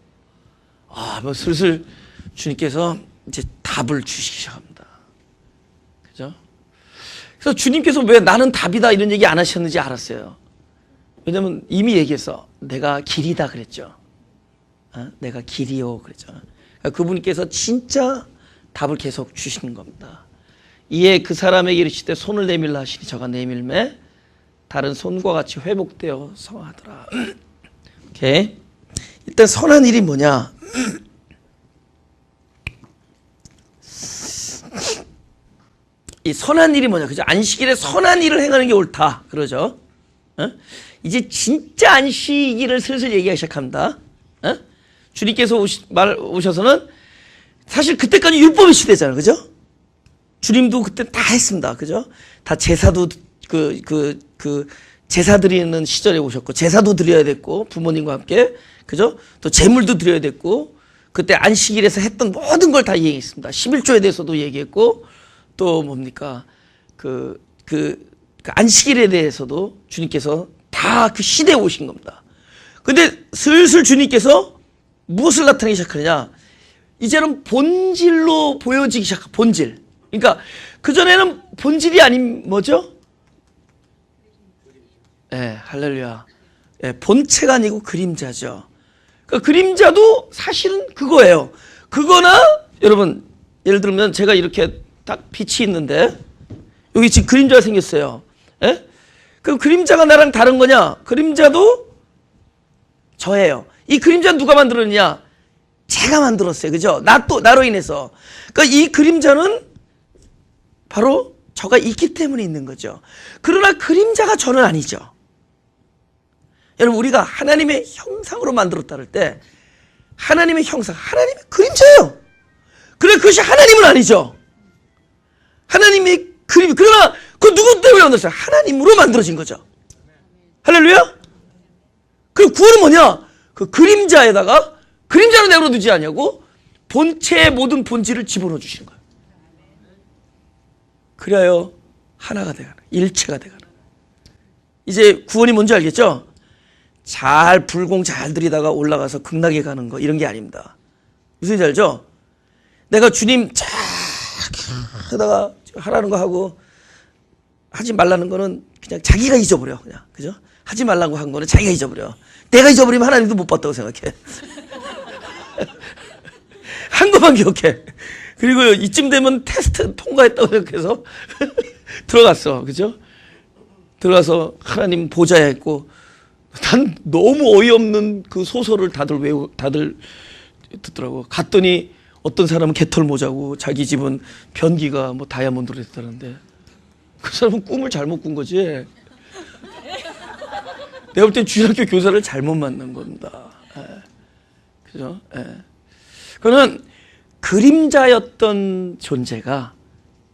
뭐 슬슬 주님께서 이제 답을 주시기 시작합니다. 그죠? 그래서 주님께서 왜 나는 답이다 이런 얘기 안 하셨는지 알았어요. 왜냐면 이미 얘기해서 내가 길이다 그랬죠. 내가 길이요 그랬죠. 그러니까 그분께서 진짜 답을 계속 주시는 겁니다. 이에 그 사람에게 이르시되 손을 내밀라 하시니 저가 내밀매 다른 손과 같이 회복되어 성하더라. 오케이. 일단 선한 일이 뭐냐? 이 선한 일이 뭐냐? 그죠? 안식일에 선한 일을 행하는 게 옳다. 그러죠? 이제 진짜 안식일을 슬슬 얘기하기 시작합니다. 주님께서 오셔서는 사실 그때까지 율법의 시대잖아요. 그죠? 주님도 그때 다 했습니다. 그죠? 다 제사도 제사 드리는 시절에 오셨고, 제사도 드려야 됐고, 부모님과 함께. 그죠? 또 제물도 드려야 됐고, 그때 안식일에서 했던 모든 걸 다 얘기했습니다. 11조에 대해서도 얘기했고, 또 뭡니까? 안식일에 대해서도 주님께서 다 그 시대에 오신 겁니다. 근데 슬슬 주님께서 무엇을 나타내기 시작하느냐? 이제는 본질로 보여지기 시작합니다. 본질. 그러니까 그전에는 본질이 아닌 뭐죠? 할렐루야. 본체가 아니고 그림자죠. 그 그림자도 사실은 그거예요. 그거나 여러분 예를 들면 제가 이렇게 딱 빛이 있는데 여기 지금 그림자가 생겼어요. 그 그림자가 나랑 다른 거냐? 그림자도 저예요. 이 그림자는 누가 만들었느냐? 제가 만들었어요. 그죠? 나로 인해서. 그러니까 이 그림자는 바로 저가 있기 때문에 있는 거죠. 그러나 그림자가 저는 아니죠. 여러분 우리가 하나님의 형상으로 만들었다 할 때 하나님의 형상, 하나님의 그림자예요. 그래 그것이 하나님은 아니죠. 하나님의 그림. 그러나 그 누구 때문에 만들었어요? 하나님으로 만들어진 거죠. 할렐루야. 그리고 구원은 뭐냐? 그 그림자에다가 그림자로 내버려두지 않냐고 본체의 모든 본질을 집어넣어 주시는 거예요. 그래야 하나가 되가는, 일체가 되가는. 이제 구원이 뭔지 알겠죠? 불공 잘 들이다가 올라가서 극락에 가는 거 이런 게 아닙니다. 무슨 얘기인지 알죠? 내가 주님 쫙 하다가 하라는 거 하고 하지 말라는 거는 그냥 자기가 잊어버려. 그냥 그죠? 하지 말라고 한 거는 자기가 잊어버려. 내가 잊어버리면 하나님도 못 봤다고 생각해. 한 것만 기억해. 그리고 이쯤 되면 테스트 통과했다고 생각해서 들어갔어. 그죠? 들어가서 하나님 보좌에 있고 난 너무 어이없는 그 소설을 다들 듣더라고. 갔더니 어떤 사람은 개털 모자고 자기 집은 변기가 뭐 다이아몬드로 됐다는데 그 사람은 꿈을 잘못 꾼 거지. 내가 볼 땐 주일학교 교사를 잘못 만난 겁니다. 그죠? 그는 그림자였던 존재가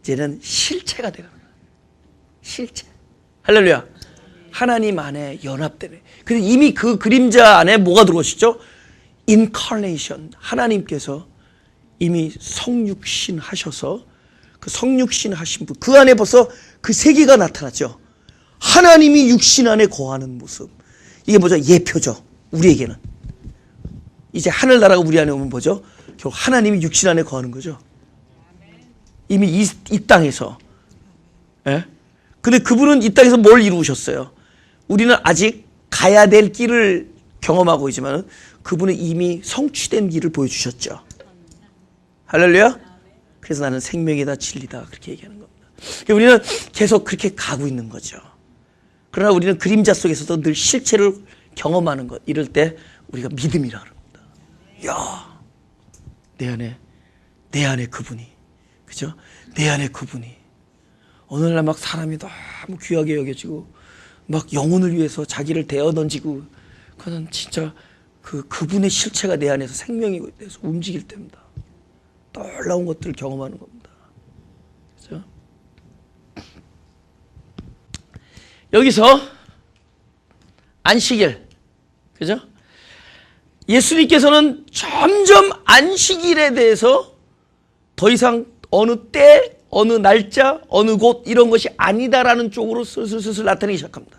이제는 실체가 되는 거예요. 실체. 할렐루야. 하나님 안에 연합되네. 근데 이미 그 그림자 안에 뭐가 들어오시죠? 인카네이션. 하나님께서 이미 성육신 하셔서 그 성육신 하신 분, 그 안에 벌써 그 세계가 나타났죠. 하나님이 육신 안에 거하는 모습. 이게 뭐죠? 예표죠. 우리에게는. 이제 하늘나라가 우리 안에 오면 뭐죠? 결국 하나님이 육신 안에 거하는 거죠. 이미 이 땅에서. 근데 그분은 이 땅에서 뭘 이루셨어요? 우리는 아직 가야 될 길을 경험하고 있지만 그분은 이미 성취된 길을 보여주셨죠. 할렐루야. 그래서 나는 생명이다 진리다 그렇게 얘기하는 겁니다. 우리는 계속 그렇게 가고 있는 거죠. 그러나 우리는 그림자 속에서도 늘 실체를 경험하는 것. 이럴 때 우리가 믿음이라 그럽니다. 야, 내 안에 그분이, 그죠? 내 안에 그분이 오늘날 막 사람이 너무 귀하게 여겨지고 막 영혼을 위해서 자기를 대어 던지고 그는 진짜 그분의 실체가 내 안에서 생명이 돼서 움직일 때입니다. 놀라운 것들을 경험하는 겁니다. 그죠? 여기서 안식일, 그죠? 예수님께서는 점점 안식일에 대해서 더 이상 어느 때, 어느 날짜, 어느 곳 이런 것이 아니다라는 쪽으로 슬슬 나타나기 시작합니다.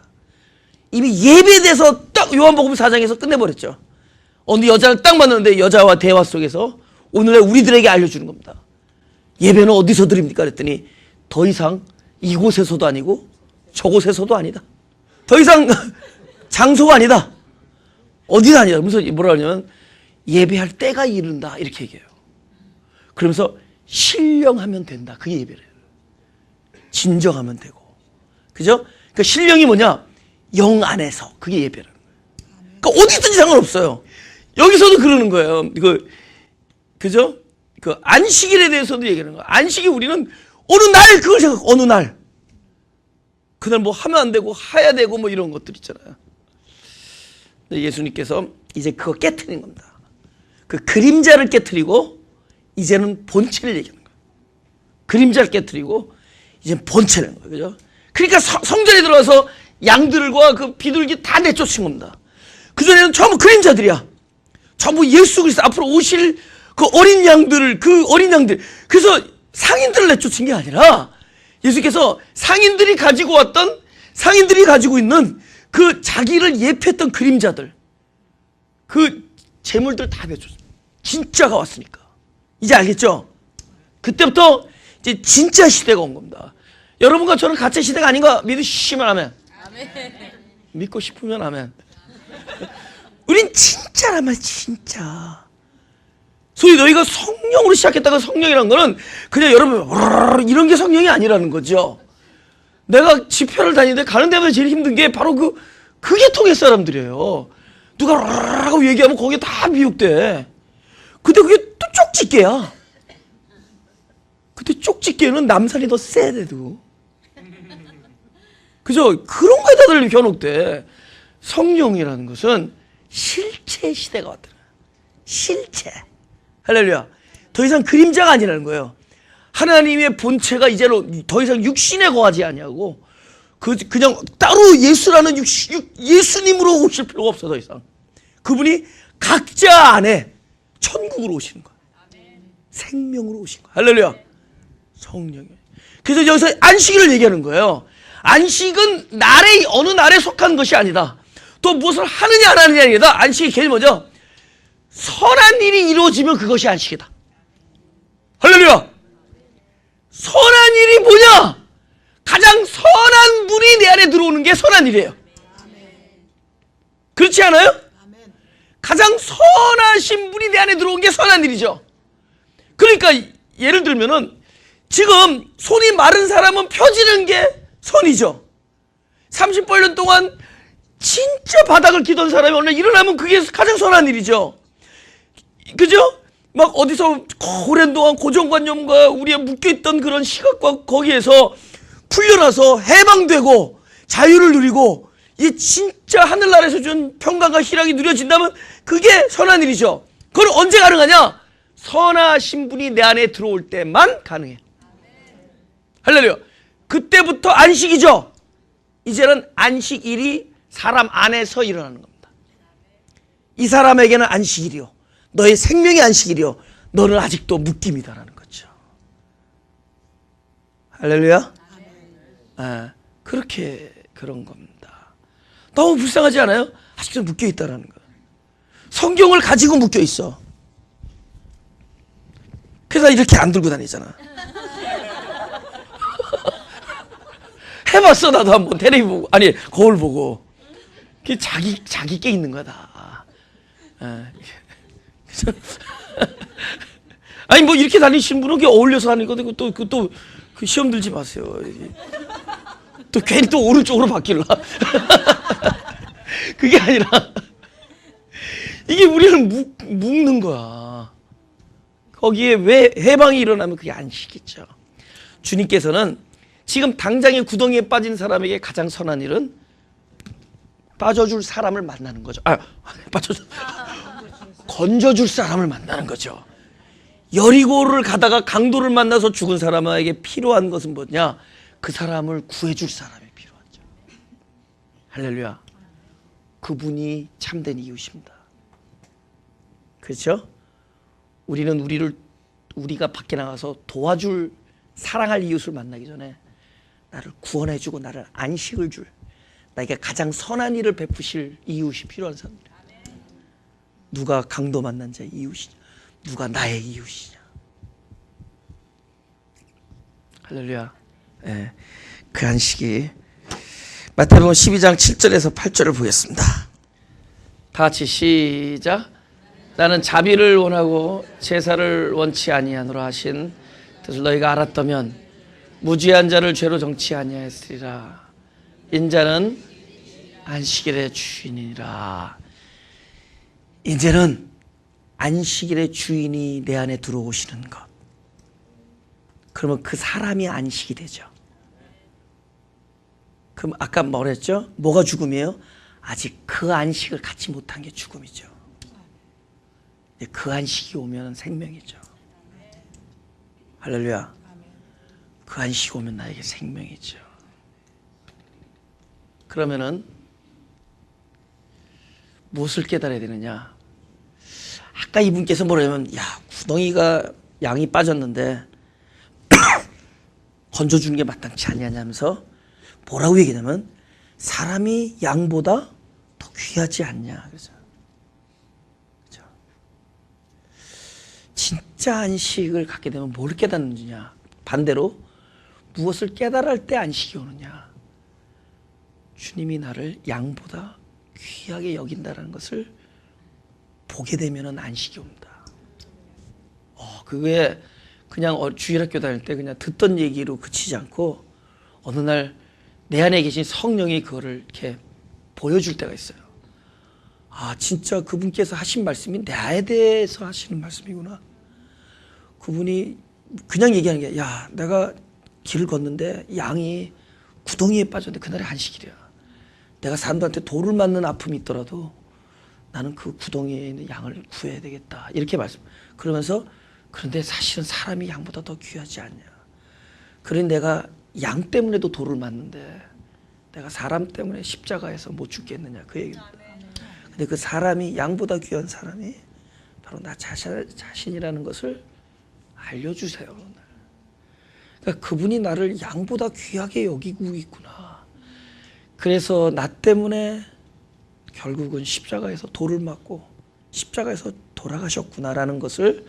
이미 예배에 대해서 딱 요한복음 4장에서 끝내버렸죠. 어느 여자를 딱 만났는데 여자와 대화 속에서 오늘날 우리들에게 알려주는 겁니다. 예배는 어디서 드립니까? 그랬더니 더 이상 이곳에서도 아니고 저곳에서도 아니다. 더 이상 장소가 아니다. 어디도 아니다. 그래서 뭐라 하냐면 예배할 때가 이른다 이렇게 얘기해요. 그러면서 신령하면 된다. 그게 예배래요. 진정하면 되고. 그죠? 그러니까 신령이 뭐냐? 영 안에서. 그게 예배라는 거예요. 그러니까 어디든지 상관없어요. 여기서도 그러는 거예요. 그죠? 그 안식일에 대해서도 얘기하는 거예요. 안식이 우리는 어느 날 그걸 생각, 어느 날. 그날 뭐 하면 안 되고 해야 되고 뭐 이런 것들 있잖아요. 근데 예수님께서 이제 그거 깨트리는 겁니다. 그 그림자를 깨트리고 이제는 본체를 얘기하는 거예요. 그림자를 깨트리고 이제 본체를 거예요. 그죠? 그러니까 성전에 들어가서 양들과 그 비둘기 다 내쫓은 겁니다. 그전에는 전부 그림자들이야. 전부 예수 그리스도 앞으로 오실 그 어린 양들을, 그 어린 양들. 그래서 상인들을 내쫓은 게 아니라 예수께서 상인들이 가지고 있는 그 자기를 예표했던 그림자들, 그 재물들 다 내쫓았어요. 진짜가 왔으니까. 이제 알겠죠? 그때부터 이제 진짜 시대가 온 겁니다. 여러분과 저는 가짜 시대가 아닌가 믿으시면 아멘. 믿고 싶으면 아멘. 우린 진짜란 말이야, 진짜. 소위 너희가 성령으로 시작했다가 성령이라는 거는 그냥 여러분 이런 게 성령이 아니라는 거죠. 내가 집회를 다니는데 가는 데마다 제일 힘든 게 바로 그게 통해 사람들이에요. 누가 라라라고 얘기하면 거기에 다 미혹돼. 근데 그게 또 쪽집게야. 근데 쪽집게는 남산이 더 세대도. 그죠? 그런 거에 다들 현혹돼. 성령이라는 것은 실체 시대가 왔더라. 실체. 할렐루야. 더 이상 그림자가 아니라는 거예요. 하나님의 본체가 이제는 더 이상 육신에 거하지 아니하고 그냥 따로 예수라는 예수님으로 오실 필요가 없어. 더 이상 그분이 각자 안에 천국으로 오시는 거야. 생명으로 오신 거야. 할렐루야. 성령이. 그래서 여기서 안식일을 얘기하는 거예요. 안식은 어느 날에 속한 것이 아니다. 또 무엇을 하느냐 안 하느냐 아니다. 안식이 제일 먼저 선한 일이 이루어지면 그것이 안식이다. 할렐루야. 선한 일이 뭐냐? 가장 선한 분이 내 안에 들어오는 게 선한 일이에요. 그렇지 않아요? 가장 선하신 분이 내 안에 들어온 게 선한 일이죠. 그러니까 예를 들면은 지금 손이 마른 사람은 펴지는 게 선이죠. 38년 동안 진짜 바닥을 기던 사람이 오늘 일어나면 그게 가장 선한 일이죠. 그죠? 막 어디서 오랜 동안 고정관념과 우리의 묶여있던 그런 시각과 거기에서 풀려나서 해방되고 자유를 누리고 이 진짜 하늘나라에서 준 평강과 희락이 누려진다면 그게 선한 일이죠. 그걸 언제 가능하냐? 선하신 분이 내 안에 들어올 때만 가능해. 할렐루야. 그때부터 안식이죠. 이제는 안식일이 사람 안에서 일어나는 겁니다. 이 사람에게는 안식일이요, 너의 생명의 안식일이요, 너는 아직도 묶임이다라는 거죠. 할렐루야. 그렇게 그런 겁니다. 너무 불쌍하지 않아요? 아직도 묶여있다라는 거. 성경을 가지고 묶여있어. 그래서 이렇게 안 들고 다니잖아. 해봤어. 나도 한번 텔레비 보고, 아니 거울 보고. 그게 자기 게 있는 거다. 아니 뭐 이렇게 다니시는 분은 그게 어울려서 하는 거고 또 그 시험 들지 마세요. 또 괜히 또 오른쪽으로 바뀔라. 그게 아니라 이게 우리를 묶는 거야. 거기에 왜 해방이 일어나면 그게 안식이죠. 주님께서는 지금 당장의 구덩이에 빠진 사람에게 가장 선한 일은 빠져줄 사람을 만나는 거죠. 건져줄 사람을 만나는 거죠. 여리고를 가다가 강도를 만나서 죽은 사람에게 필요한 것은 뭐냐? 그 사람을 구해줄 사람이 필요하죠. 할렐루야. 그분이 참된 이웃입니다. 그렇죠? 우리는 우리가 밖에 나가서 도와줄, 사랑할 이웃을 만나기 전에 나를 구원해주고 나를 안식을 줄, 나에게 가장 선한 일을 베푸실 이웃이 필요한 사람들. 누가 강도 만난 자의 이웃이냐, 누가 나의 이웃이냐. 할렐루야. 네, 그 안식이 마태복음 12장 7절에서 8절을 보겠습니다. 다 같이 시작. 나는 자비를 원하고 제사를 원치 아니하노라 하신 뜻을 너희가 알았다면 무죄한 자를 죄로 정치 아니하였으리라. 인자는 안식일의 주인이니라. 이제는 안식일의 주인이 내 안에 들어오시는 것. 그러면 그 사람이 안식이 되죠. 그럼 아까 뭐랬죠? 뭐가 죽음이에요? 아직 그 안식을 갖지 못한 게 죽음이죠. 그 안식이 오면 생명이죠. 할렐루야. 그 안식이 오면 나에게 생명이죠. 그러면은 무엇을 깨달아야 되느냐? 아까 이분께서 뭐라면, 야, 구덩이가 양이 빠졌는데 건져주는 게 마땅치 아니하냐면서 뭐라고 얘기하냐면 사람이 양보다 더 귀하지 않냐. 그래서 진짜 안식을 갖게 되면 뭘 깨닫느냐? 반대로 무엇을 깨달을 때 안식이 오느냐? 주님이 나를 양보다 귀하게 여긴다는 것을 보게 되면 안식이 옵니다. 그게 그냥 주일학교 다닐 때 그냥 듣던 얘기로 그치지 않고 어느 날 내 안에 계신 성령이 그거를 이렇게 보여줄 때가 있어요. 아, 진짜 그분께서 하신 말씀이 나에 대해서 하시는 말씀이구나. 그분이 그냥 얘기하는 게, 야, 내가 길을 걷는데 양이 구덩이에 빠졌는데 그날이 안식일이야. 내가 사람들한테 돌을 맞는 아픔이 있더라도 나는 그 구덩이에 있는 양을 구해야 되겠다. 이렇게 말씀. 그러면서 그런데 사실은 사람이 양보다 더 귀하지 않냐. 그래 내가 양 때문에도 돌을 맞는데 내가 사람 때문에 십자가에서 못 죽겠느냐. 그 얘기입니다. 근데 그 사람이, 양보다 귀한 사람이 바로 나 자신이라는 것을 알려주세요. 그러니까 그분이 나를 양보다 귀하게 여기고 있구나. 그래서 나 때문에 결국은 십자가에서 돌을 맞고 십자가에서 돌아가셨구나라는 것을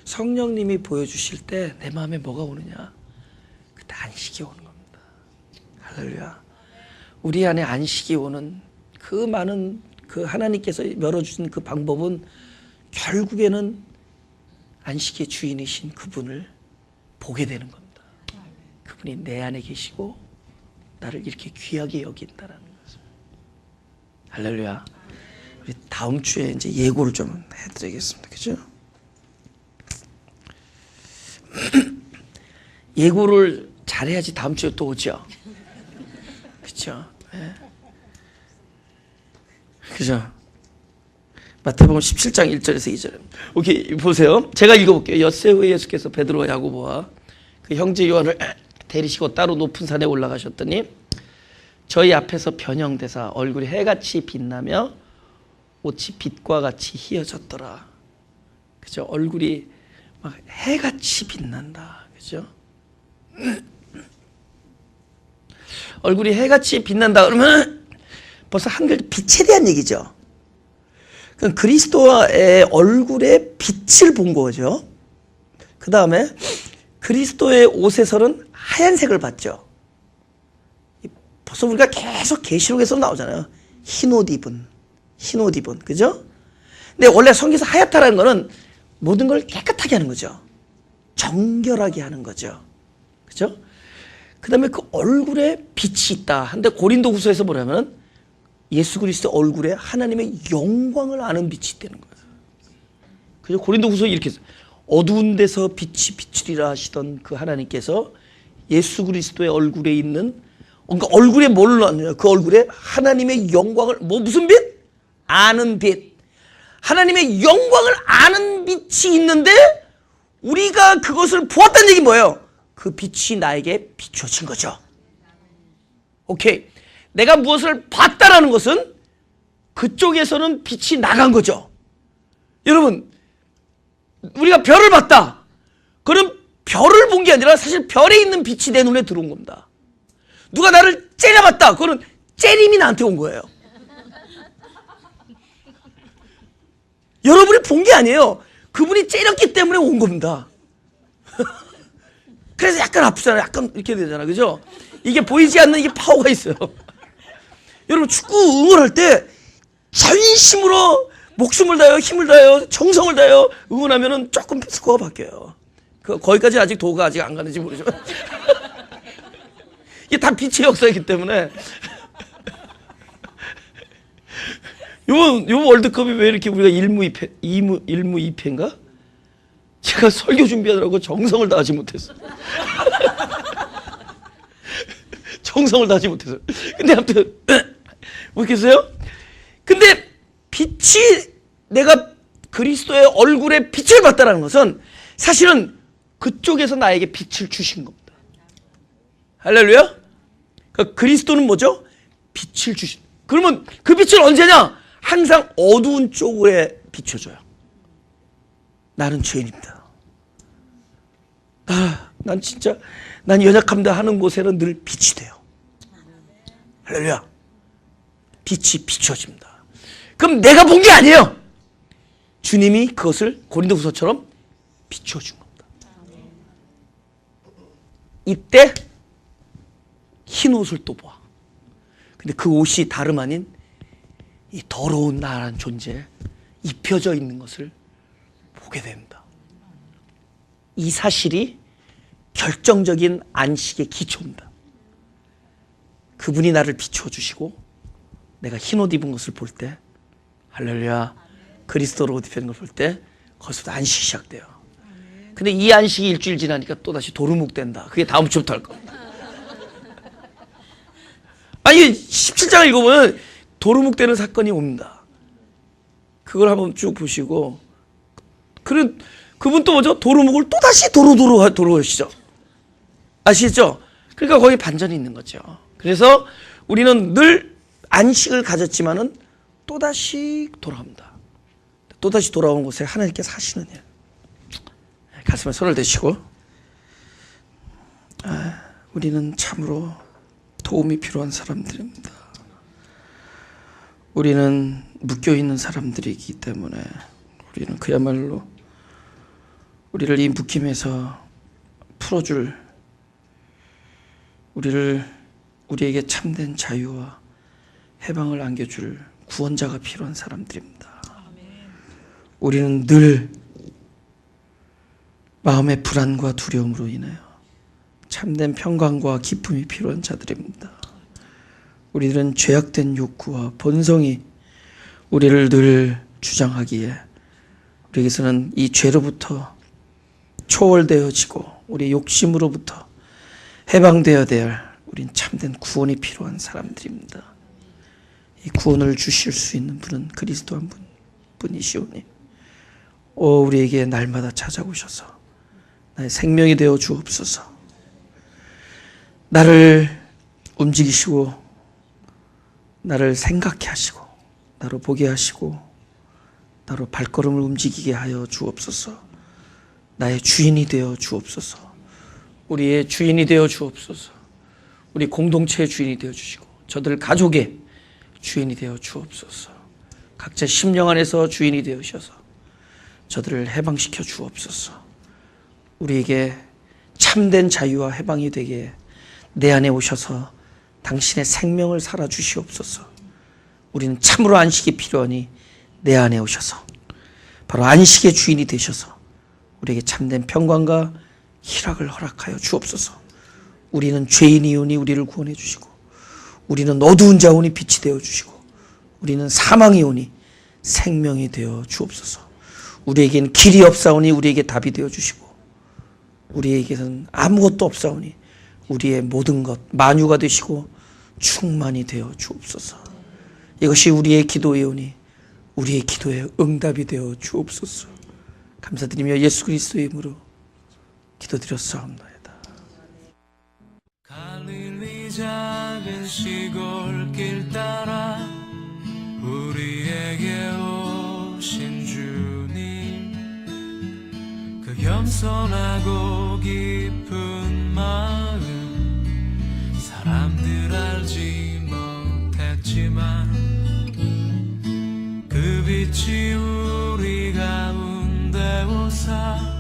성령님이 보여주실 때 내 마음에 뭐가 오느냐? 그때 안식이 오는 겁니다. 할렐루야. 우리 안에 안식이 오는 그 많은 그 하나님께서 열어주신 그 방법은 결국에는 안식의 주인이신 그분을 보게 되는 겁니다. 그분이 내 안에 계시고 나를 이렇게 귀하게 여긴다는 것을. 할렐루야. 우리 다음 주에 이제 예고를 좀 해드리겠습니다. 그죠? 예고를 잘해야지 다음 주에 또 오죠. 그렇죠? 네. 그죠? 마태복음 17장 1절에서 2절. 오케이, 보세요. 제가 읽어볼게요. 엿새 후에 예수께서 베드로와 야고보와 그 형제 요한을 데리시고 따로 높은 산에 올라가셨더니 저희 앞에서 변형되사 얼굴이 해같이 빛나며 옷이 빛과 같이 희어졌더라. 그죠? 얼굴이 막 해같이 빛난다. 그죠? 얼굴이 해같이 빛난다 그러면 벌써 한글 빛에 대한 얘기죠. 그럼 그리스도의 얼굴에 빛을 본 거죠. 그 다음에 그리스도의 옷에서는 하얀색을 봤죠. 벌써 우리가 계속 계시록에서 나오잖아요. 흰 옷 입은, 그죠? 근데 원래 성경에서 하얗다라는 거는 모든 걸 깨끗하게 하는 거죠. 정결하게 하는 거죠. 그죠? 그 다음에 그 얼굴에 빛이 있다. 근데 고린도후서에서 뭐냐면 예수 그리스도 얼굴에 하나님의 영광을 아는 빛이 있다는 거예요. 그죠? 고린도후서 이렇게 했어요. 어두운 데서 빛이 비추리라 하시던 그 하나님께서 예수 그리스도의 얼굴에 있는, 그러니까 얼굴에 뭘 넣느냐? 그 얼굴에 하나님의 영광을, 무슨 빛? 아는 빛. 하나님의 영광을 아는 빛이 있는데 우리가 그것을 보았다는 얘기 뭐예요? 그 빛이 나에게 비춰진 거죠. 오케이. 내가 무엇을 봤다라는 것은 그쪽에서는 빛이 나간 거죠. 여러분, 우리가 별을 봤다. 그럼 별을 본 게 아니라 사실 별에 있는 빛이 내 눈에 들어온 겁니다. 누가 나를 째려봤다. 그거는 째림이 나한테 온 거예요. 여러분이 본 게 아니에요. 그분이 째렸기 때문에 온 겁니다. 그래서 약간 아프잖아요. 약간 이렇게 되잖아요. 그죠? 이게 보이지 않는 이게 파워가 있어요. 여러분, 축구 응원할 때 전심으로 목숨을 다해요, 힘을 다해요, 정성을 다해요 응원하면은 조금 스코어가 바뀌어요. 거기까지 아직 도가 아직 안 가는지 모르죠. 이게 다 빛의 역사이기 때문에. 요 월드컵이 왜 이렇게 우리가 일무이패인가? 제가 설교 준비하느라고 정성을 다하지 못했어요. 정성을 다하지 못했어요. 근데 아무튼 모르겠어요? 근데 빛이, 내가 그리스도의 얼굴에 빛을 봤다는 것은 사실은 그쪽에서 나에게 빛을 주신 겁니다. 할렐루야? 그러니까 그리스도는 뭐죠? 빛을 주신. 그러면 그 빛은 언제냐? 항상 어두운 쪽에 비춰줘요. 나는 죄인입니다. 난 진짜, 난 연약합니다 하는 곳에는 늘 빛이 돼요. 할렐루야. 빛이 비춰집니다. 그럼 내가 본 게 아니에요. 주님이 그것을 고린도후서처럼 비춰준 겁니다. 이때 흰 옷을 또 봐. 근데 그 옷이 다름 아닌 이 더러운 나라는 존재에 입혀져 있는 것을 보게 됩니다. 이 사실이 결정적인 안식의 기초입니다. 그분이 나를 비춰주시고 내가 흰 옷 입은 것을 볼 때, 할렐루야, 그리스도로 옷 입힌 걸 볼 때 거기서부터 안식이 시작돼요. 근데 이 안식이 일주일 지나니까 또다시 도루묵 된다. 그게 다음 주부터 할 겁니다. 아니 17장을 읽어보면 도루묵 되는 사건이 옵니다. 그걸 한번 쭉 보시고, 그분 또 뭐죠? 도루묵을 또다시 도로 하시죠. 아시죠? 그러니까 거기 반전이 있는 거죠. 그래서 우리는 늘 안식을 가졌지만은 또다시 돌아옵니다. 또다시 돌아온 곳에 하나님께서 하시는 일. 가슴에 손을 대시고, 우리는 참으로 도움이 필요한 사람들입니다. 우리는 묶여있는 사람들이기 때문에 우리는 그야말로 우리를 이 묶임에서 풀어줄, 우리에게 참된 자유와 해방을 안겨줄 구원자가 필요한 사람들입니다. 우리는 늘 마음의 불안과 두려움으로 인하여 참된 평강과 기쁨이 필요한 자들입니다. 우리들은 죄악된 욕구와 본성이 우리를 늘 주장하기에 우리에게서는 이 죄로부터 초월되어지고 우리 욕심으로부터 해방되어야 될, 우린 참된 구원이 필요한 사람들입니다. 이 구원을 주실 수 있는 분은 그리스도 한 분이시오니 우리에게 날마다 찾아오셔서 나의 생명이 되어 주옵소서. 나를 움직이시고 나를 생각해 하시고 나로 보게 하시고 나로 발걸음을 움직이게 하여 주옵소서. 나의 주인이 되어 주옵소서. 우리의 주인이 되어 주옵소서. 우리 공동체의 주인이 되어 주시고 저들 가족의 주인이 되어 주옵소서. 각자 심령 안에서 주인이 되어주셔서 저들을 해방시켜 주옵소서. 우리에게 참된 자유와 해방이 되게 내 안에 오셔서 당신의 생명을 살아 주시옵소서. 우리는 참으로 안식이 필요하니 내 안에 오셔서 바로 안식의 주인이 되셔서 우리에게 참된 평강과 희락을 허락하여 주옵소서. 우리는 죄인이오니 우리를 구원해 주시고 우리는 어두운 자오니 빛이 되어 주시고 우리는 사망이오니 생명이 되어 주옵소서. 우리에게는 길이 없사오니 우리에게 답이 되어 주시고 우리에게는 아무것도 없사오니 우리의 모든 것 만유가 되시고 충만이 되어 주옵소서. 이것이 우리의 기도이오니 우리의 기도에 응답이 되어 주옵소서. 감사드리며 예수 그리스도의 이름으로 기도드렸사옵나이다. 시골길 따라 우리에게 오신 주님, 그 겸손하고 깊은 마음 사람들 알지 못했지만 그 빛이 우리 가운데 오사